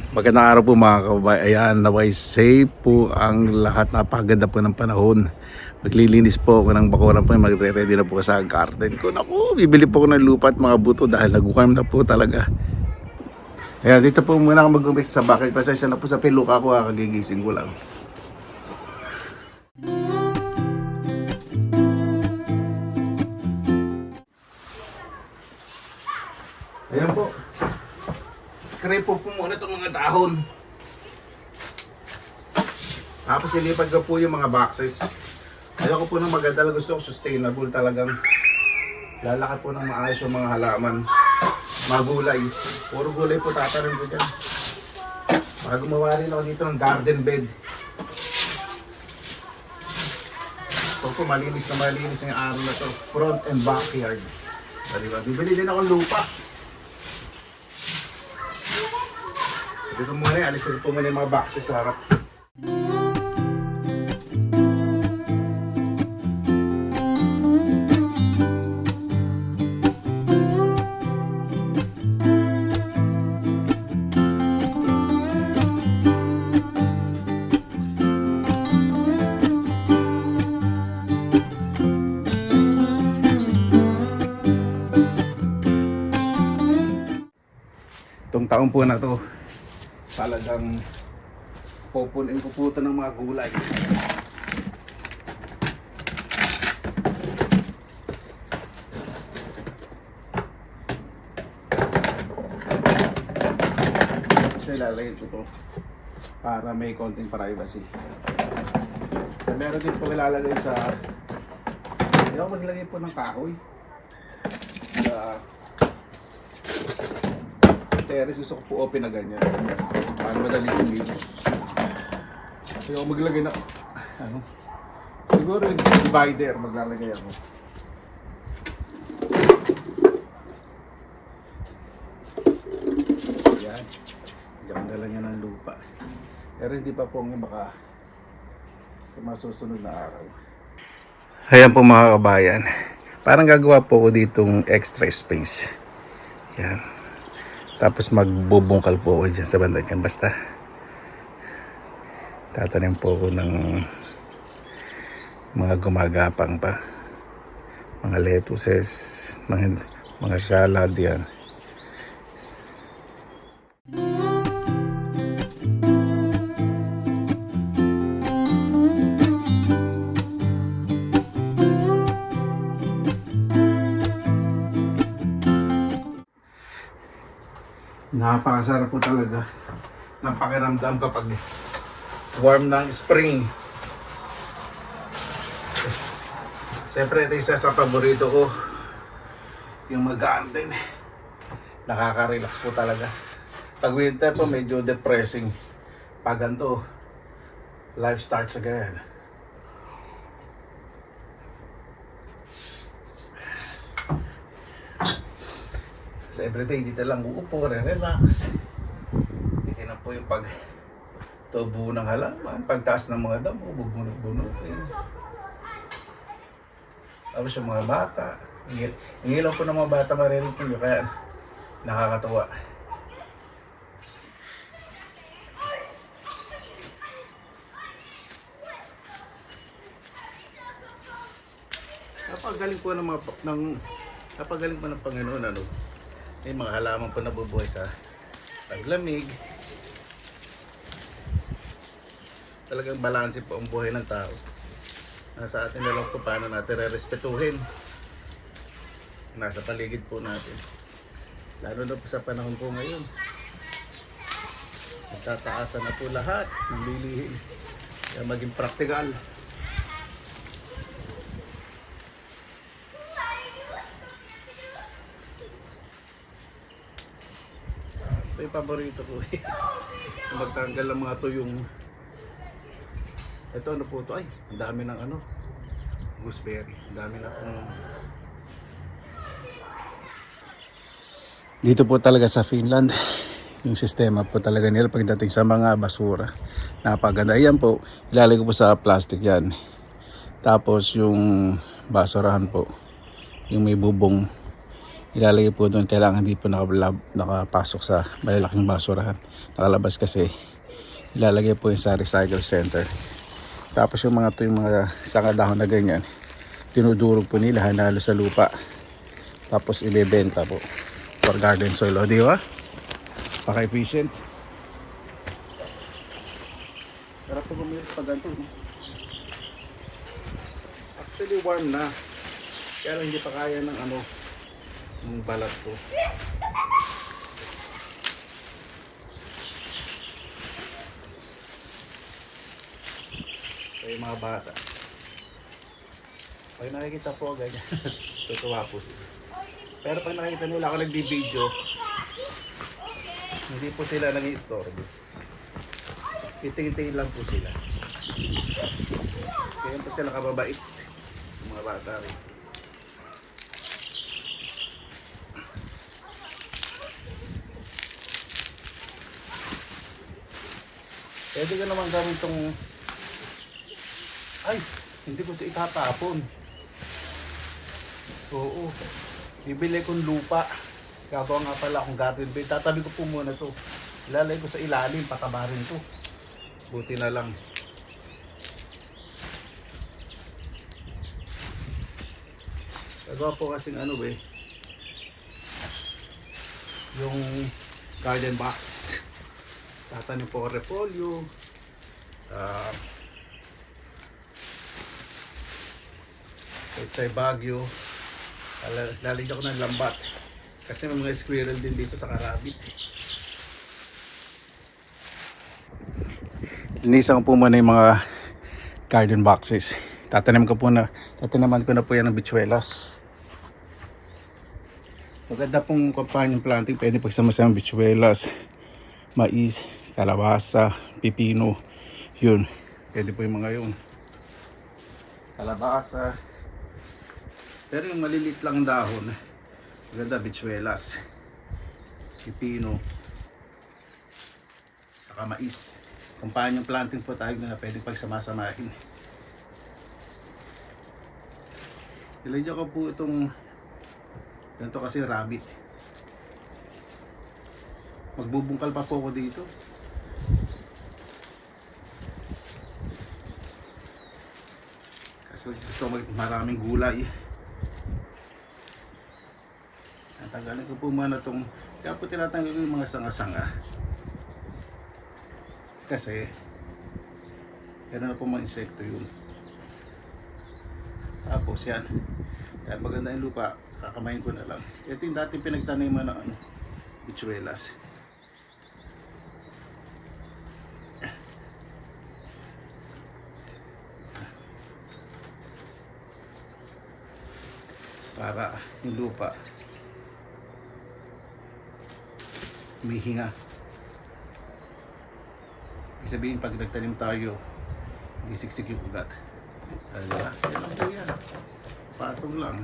Magandang araw po mga kababayan. Ayan, naway safe po ang lahat. Napakaganda po ng panahon. Maglilinis po ako ng bakuran po. Magre-ready na po sa garden ko. Naku, bibili po ako ng lupa at mga buto dahil nagukam na po talaga. Ayan, dito po muna ako mag-umpisa sa bakit. Pasensya na po sa piluka ko, kagigising ko lang. Ayan po. Scrape po muna itong mga dahon. Tapos ilipad ko po yung mga boxes. Ayoko po ng maganda, gusto ko sustainable talagang lalakad po ng maayos yung mga halaman. Mga gulay. Puro gulay po tatanim ko dyan. Baka gumawa rin ako dito ng garden bed. So po malinis yung araw na to. Front and backyard. Diba? Bibili din akong lupa. Dito muna, alisin po muna yung mga boxes sa harap. Itong taon po na to, talagang pupunin ko po ito ng mga gulay. So ilalagay ko ito para may konting privacy. Meron din po ilalagay sa, hindi ako maglagay po ng kahoy sa terrace. Gusto ko po open na ganyan para madali yung linos. So ako maglagay na ano, siguro yung divider maglalagay ako. Yan, diyan na lang yan ng lupa, pero hindi pa po nga baka sa masusunod na araw. Ayan po mga kabayan, parang gagawa po ko ditong extra space. Yan. Tapos magbubungkal po ako dyan sa banda dyan. Basta tatanim po ako ng mga gumagapang pa. Mga lettuces, mga salad yan. Napakasarap po talaga ng pakiramdam kapag warm ng spring. Siyempre ito isa sa paborito ko, yung mag-garden. Nakaka-relax po talaga. Pag winter po medyo depressing. Pag ganito, life starts again. So everyday dito lang uupo, relax. Dito na po yung pagtubo ng halaman, pagtaas ng mga damo, bubunot-bunutin. Tapos yung mga bata, hingilaw po ng mga bata marinig po nyo, kaya nakakatuwa. Napagaling po ng Panginoon, ano, may mga halaman po nabubuhay sa paglamig. Talagang balanse po ang buhay ng tao. Nasa atin na lang po paano natin re-respetuhin. Nasa paligid po natin. Lalo na po sa panahon po ngayon. Magtataasan na po lahat ng bilihin. Kaya maging praktikal. Ito yung paborito ko. Magtanggal ng mga tuyong. Ito ano po ito? Ay, ang dami ng ano, gooseberry. Ang dami na pong... Dito po talaga sa Finland, yung sistema po talaga nila pagdating sa mga basura. Napaganda. Ayan po, ilalagay ko po sa plastic yan. Tapos yung basurahan po, yung may bubong, Ilalagay po doon, kailangan hindi po nakapasok sa malalaking basurahan, nakalabas kasi. Ilalagay po yung sa recycle center. Tapos yung mga sanga dahon na ganyan, tinudurog po nila, hanalo sa lupa, tapos ibebenta po for garden soil. O di ba? Paka-efficient. Sarap po gumilit pag ganito. Actually warm na, pero hindi pa kaya ng ng balat ko. So yung mga bata, pag nakikita po ganyan, tutuwa po sila. Pero pag nakikita nila ako nagbi-video, hindi po sila nag-i-istorbo. Titingin-tingin lang po sila. Kaya po sila kababait, mga bata rin. Pwede ka naman gawin itong, ay, hindi ko ito itatapon. Oo, bibili kong lupa. Gagawa nga pala akong garden bed. Tatabi ko po muna ito. Ilalagay ko sa ilalim, pataba rin ito. Buti na lang. Gagawa po kasing yung garden box. Tatanim po repolyo, pechay bagyo, lalagyan ko ng lambat kasi may mga squirrel din dito sa karabit. Linisan ko po muna yung mga garden boxes. Tataniman ko na po yan ng bichuelas. Maganda pong companion planting, pwede pagsama-sama bichuelas, mais, kalabasa, pipino, yun. Pwede po yung mga yung kalabasa. Pero yung maliliit lang dahon, maganda bichuelas, pipino, saka mais. Companion planting po tayo na pwede pagsama-samahin. Ilagyan ko po itong ganito kasi rabbit. Magbubungkal pa po ako dito. Kasi gusto maraming gulay. Natanggalin ko po muna itong, kaya po tinatanggal ko yung mga sanga-sanga. Kasi yan na po mga insekto yun. Tapos yan, kaya maganda yung lupa, kakamayin ko na lang. Ito yung dating pinagtaniman na bichuelas. Para yung lupa may hinga. Ibig sabihin pag nagtanim tayo, hindi siksik yung ugat. Diba? Yan lang po yan. Patong lang.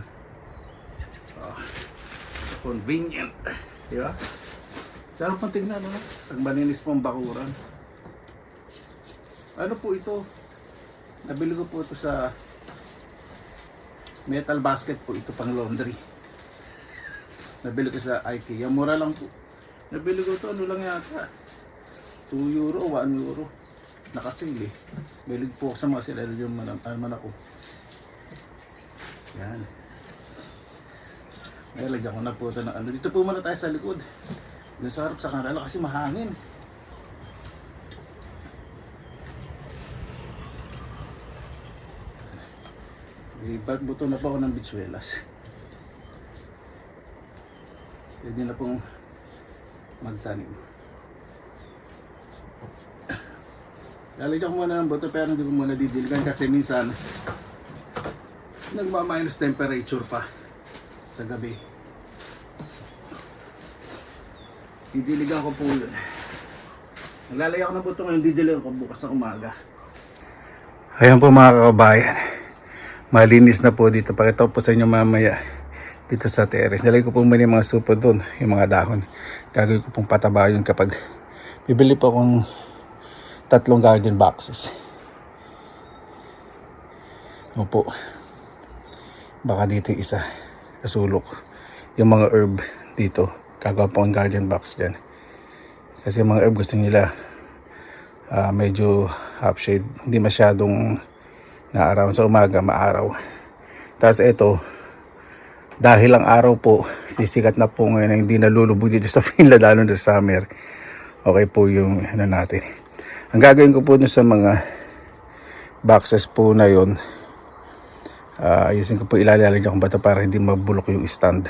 Oh, convenient. Diba? Sarap pang tignan, pag malinis po ang bakuran. Ano po ito? Nabili ko po ito sa metal basket po, ito pang laundry. Nabili ko sa IKEA, mura lang po. Nabili ko ito, lang yata, 2 euro, 1 euro. Nakasale eh. Bilig po ako sa mga sila yung man ako. Yan. Ngayon, lagyan ko na po ito ng Dito po muna tayo sa likod. Doon sa harap sa kanila kasi mahangin. Ibat buto na po ako ng bichuelas. Pwede na pong magtanim. Lalagyan ko muna ng buto pero hindi ko muna didiligan kasi minsan nagma-minus temperature pa sa gabi. Didiligan ko po yun. Naglalagyan ko ng buto ngayon, didiligan ko bukas ng umaga. Ayan po mga kabayan. Malinis na po dito. Pakita ko po sa inyo mamaya dito sa terrace. Nilagay ko po muna yung mga supo doon, yung mga dahon. Gagawin ko pong pataba yun kapag bibili po akong 3 garden boxes. Opo. Baka dito isa kasulok. yung mga herb dito. Gagawa po ang garden box dyan. Kasi yung mga herb gusto nila medyo half shade. Hindi masyadong naaraw. Sa umaga, maaraw. Tapos ito, dahil ang araw po, sisikat na po ngayon na hindi nalulubog dito sa Finland, lalo na sa summer. Okay po yung ano natin. Ang gagawin ko po dun sa mga boxes po na yun, ayusin ko po, ilalagyan ko ba ito para hindi mabulok yung stand.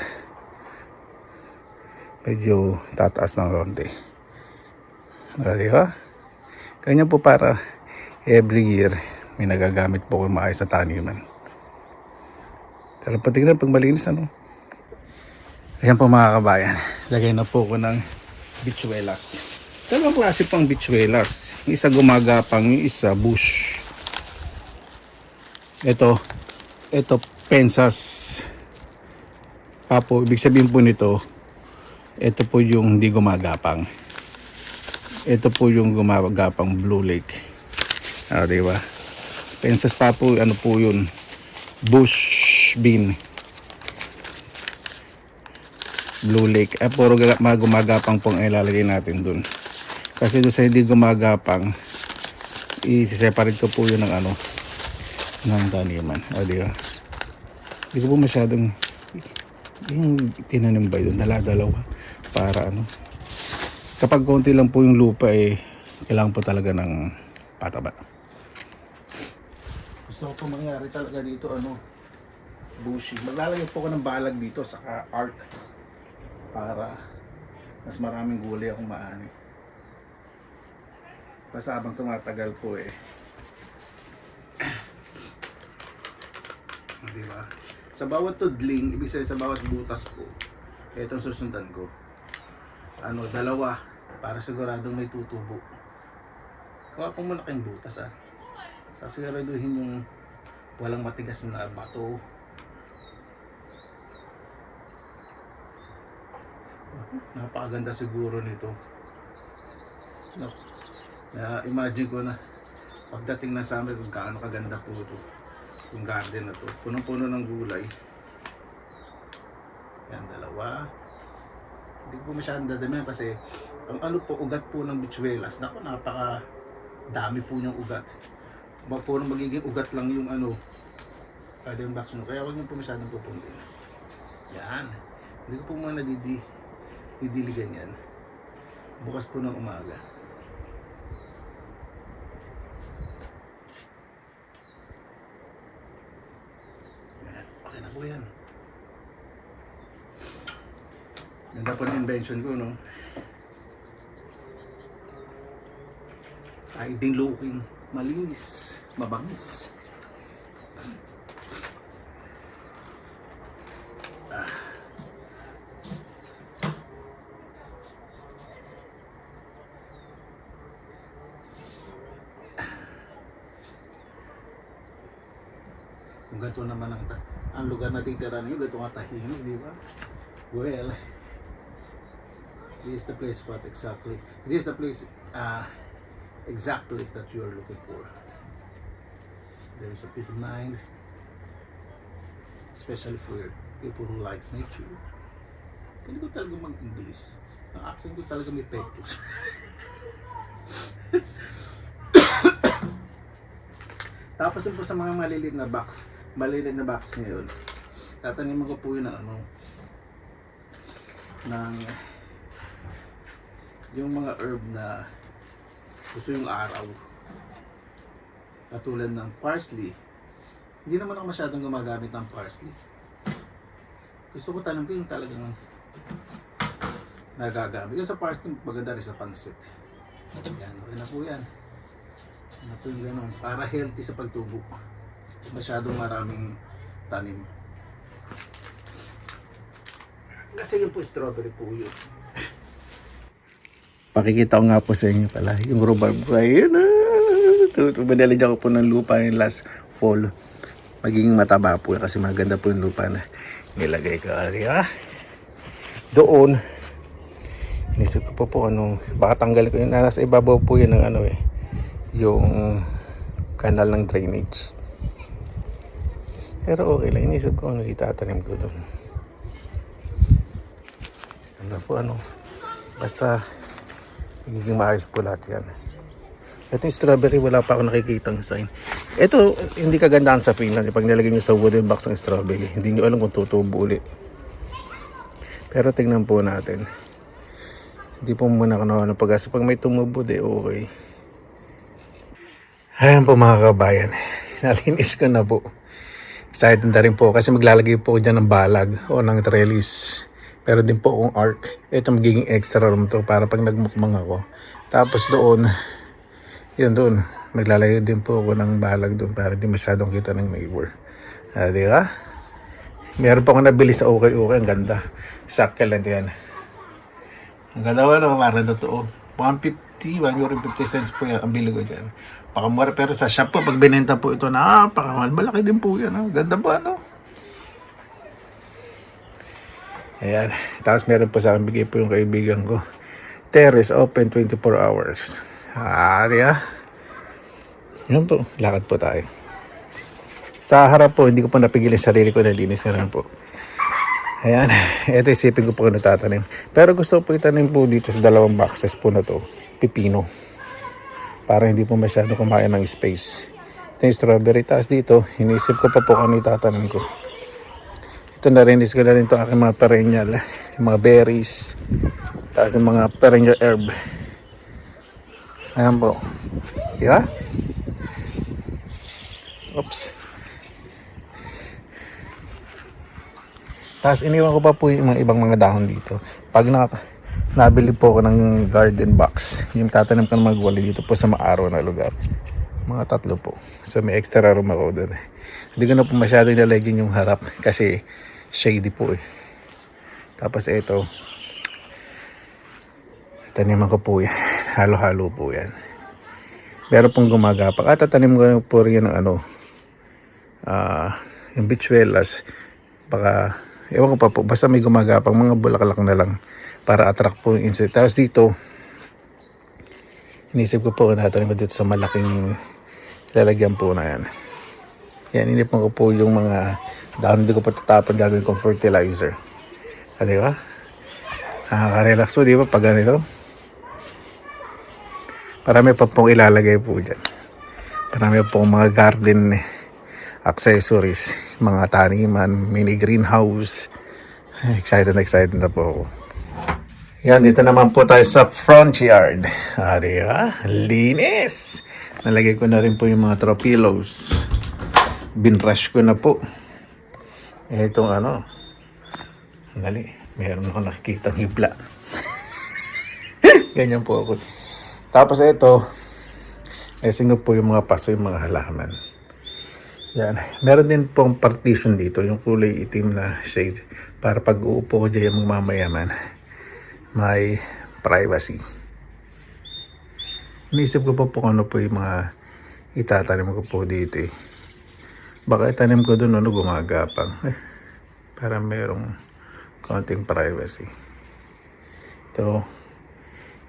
Medyo tataas ng konti. Diba? Kanya po para every year may nagagamit po kung maayos na taniman. Sarap pa tingnan pag malinis, ano? Ayan po mga kabayan. Lagay na po ko ng bichuelas. Dalawang klase pang bichuelas. Yung isa gumagapang, yung isa bush. Ito pensas. Papo, ibig sabihin po nito, ito po yung hindi gumagapang. Ito po yung gumagapang Blue Lake. Diba? Pensas pa po, ano po yun? Bush bean. Blue Lake. Puro gumagapang pong ilalagay natin dun. Kasi doon sa hindi gumagapang, i-separate ko po yun ng ano, ng taniman. Diba? Hindi ko po masyadong yung tinanim ba yun, dalawa para ano, kapag konti lang po yung lupa kailangan po talaga ng pataba. Gusto ko po mangyari talaga dito bushy. Maglalagay po ko ng balag dito saka arc para mas maraming gulay akong maani. Basta habang tumatagal po diba? Sa bawat tudling, ibig sabihin sa bawat butas po, itong susundan ko. Dalawa para siguradong may tutubo. Huwag pong malaking butas Sasiguraduhin yung walang matigas na bato. Napakaganda siguro nito. No. Imagine ko na pagdating na summer kung gaano kaganda po ito. Yung garden na to, punong-puno ng gulay. Yan, dalawa. Hindi ko masyadong dadamihan kasi ang po, ugat po ng bichuelas. Naku, napaka dami po niyang ugat. Puro magiging ugat lang yung garden box nyo. Kaya huwag nyo po masyadong pupuntin. Yan. Hindi ko po muna didiligan yan. Bukas po ng umaga. Okay na po yan. Ganda po ng invention ko, no? Hiding looking, malinis, mabangis. Kung ganito naman ang lugar na titira niyo, ganito nga tahimik, di ba? Well, this is the place exact place that you are looking for. There is a peace of mind, especially for people who likes nature. Hindi ko talaga mag-English. Ang accent ko talaga may pectus. Tapos din po sa mga maliliit na boxes ngayon, tataniman ko po yun ng yung mga herb na gusto yung araw. Katulad ng parsley. Hindi naman ako masyadong gumagamit ng parsley. Gusto ko tanim ko yung talagang nagagamit. Yung sa parsley, maganda rin sa pansit. Yan, okay na po yan. Ano po yung ganun, para healthy sa pagtubo. Masyadong maraming tanim. Kasi yun po, strawberry po yun. Pakikita ko nga po sa inyo pala, yung rhubarb. Ayun Madalagyan ko po ng lupa yung last fall. Magiging mataba po kasi maganda po yung lupa na nilagay ko. Diba? Doon, inisip ko po baka tanggalin ko yun. Nasa ibabaw po yun ng yung kanal ng drainage. Pero okay lang, inisip ko itatanim ko doon. Ano po ano. Basta magiging maayos po lahat yan. Ito yung strawberry, wala pa ako nakikitang sign. Ito, hindi kagandahan sa Finland. Pag nilagay nyo sa wooden box ng strawberry, hindi nyo alam kung tutubo ulit. Pero tingnan po natin. Hindi po muna kanawa ng pag-asa. Pag may tumubo, okay. Ayan po mga kabayan. Nalinis ko na po. Excited na rin po kasi maglalagay po ko dyan ng balag o ng trellis. Pero din po akong arc. Ito magiging extra room to para pag nagmukbang ako. Tapos doon, yun doon, maglalagay din po ako ng balag doon para di masyadong kita ng neighbor. Di ba? Meron pa ako nabili sa okay. Ang ganda. Sakya lang yan. Ang ganda ko na, parang totoo. 150, 1 euro 50 cents po yan. Ang bili ko dyan. Pakamura, pero sa shop po, pag binenta po ito, napakamahal. Malaki din po yan. Ganda ba, no? Ayan. Tapos meron pa sa akin, bigay po yung kaibigan ko. Terrace open 24 hours. Di ba? Yan po, lakad po tayo. Sa harap po, hindi ko po napigilin sarili ko, nalinis na lang po. Ayan, ito isipin ko po kung natatanim. Pero gusto ko po itanim po dito sa dalawang boxes po na to, pipino. Para hindi po masyado kumain ng space. Ito yung strawberry, taas dito, inisip ko pa po kung itatanim ko. Ito narinis ko na rin ito aking mga perennial, yung mga berries, tapos yung mga perennial herb. Ayan po. Diba? Oops. Tapos iniwan ko pa po yung mga ibang mga dahon dito. Pag nabili po ako ng garden box, yung tatanim ko ng magwali dito po sa maaraw na lugar. Mga 3 po. So may extra room ako doon. Hindi ko na po masyado ilalagyan yung harap kasi shady po eh. Tapos ito, taniman ko po yan. Halo-halo po yan. Meron pong gumagapak. At tatanim ko po rin ng yung bichuelas. Baka, ewan ko pa po. Basta may gumagapak. Mga bulaklak na lang. Para attract po yung insect. Tapos dito, inisip ko po, tatanim ko dito sa malaking lalagyan po na yan. Yan, inipon ko po yung mga dahon. Hindi ko pa tatapon. Gagawin kong fertilizer. Di ba? Nakaka-relax po, di ba? Pag ganito. Marami pa pong ilalagay po dyan. Marami pong mga garden accessories, mga taniman, mini greenhouse. Excited na po ako. Yan, dito naman po tayo sa front yard. Di ba? Linis! Nalagay ko na rin po yung mga throw pillows. Binrush ko na po. Itong dali, meron ako nakikita ng hibla. Ganyan po ako. Tapos ito, singop po yung mga paso, yung mga halaman. Yan. Meron din pong partition dito, yung kulay itim na shade. Para pag uupo ko dyan yung mamayaman, may privacy. Inisip ko pa po ano po yung mga itatanim ko po dito eh. Baka itanim ko doon gumagapang. Para merong konting privacy. Ito,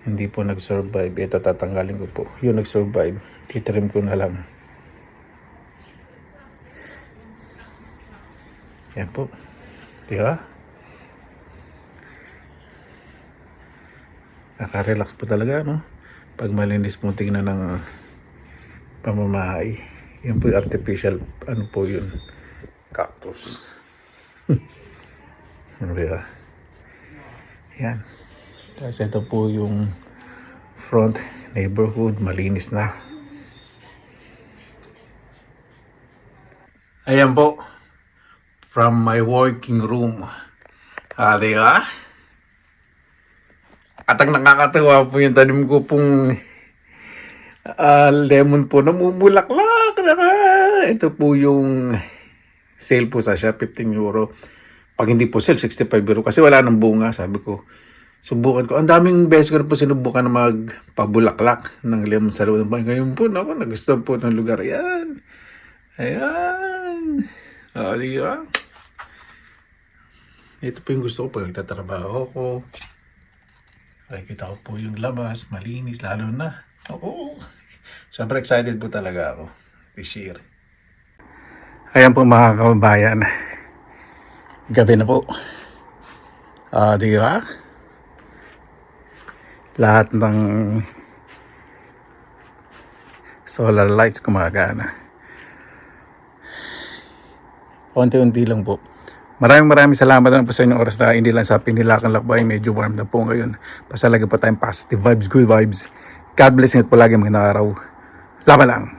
hindi po nag-survive. Ito tatanggalin ko po. Yung nag-survive, titrim ko na lang. Yan po. Diba? Naka-relax po talaga, no? Pag malinis mo tingnan ng pamamahay. Yan po yung artificial, po yun? Cactus. Diba? Yan. Tapos ito po yung front neighborhood, malinis na. Ayan po. From my working room. Diba? At ang nakakatawa po yung tanim ko pong lemon po namumulaklak. Ito po yung sale po sa siya, 15 euro. Pag hindi po sale, 65 euro. Kasi wala nang bunga, sabi ko. Subukan ko. Ang daming beses ko na po sinubukan na magpabulaklak ng lemon sa loob ng bahay. Ngayon po, nagustuhan po ng lugar. Ayan. Ayan. Di ba? Ito po yung gusto ko pag nagtatrabaho ko. Nakikita ko po yung labas, malinis, lalo na. Super excited po talaga ako this year. Ayan po mga kababayan. Gabi na po. Di ba? lahat ng solar lights gumagana. Unti-unti lang po. Maraming salamat na po sa inyong oras na hindi lang sa Pinilakan Lakbay. Medyo warm na po ngayon. Pasalaga po tayong positive vibes, good vibes. God bless ingat po lagi, magandang araw. Laban lang.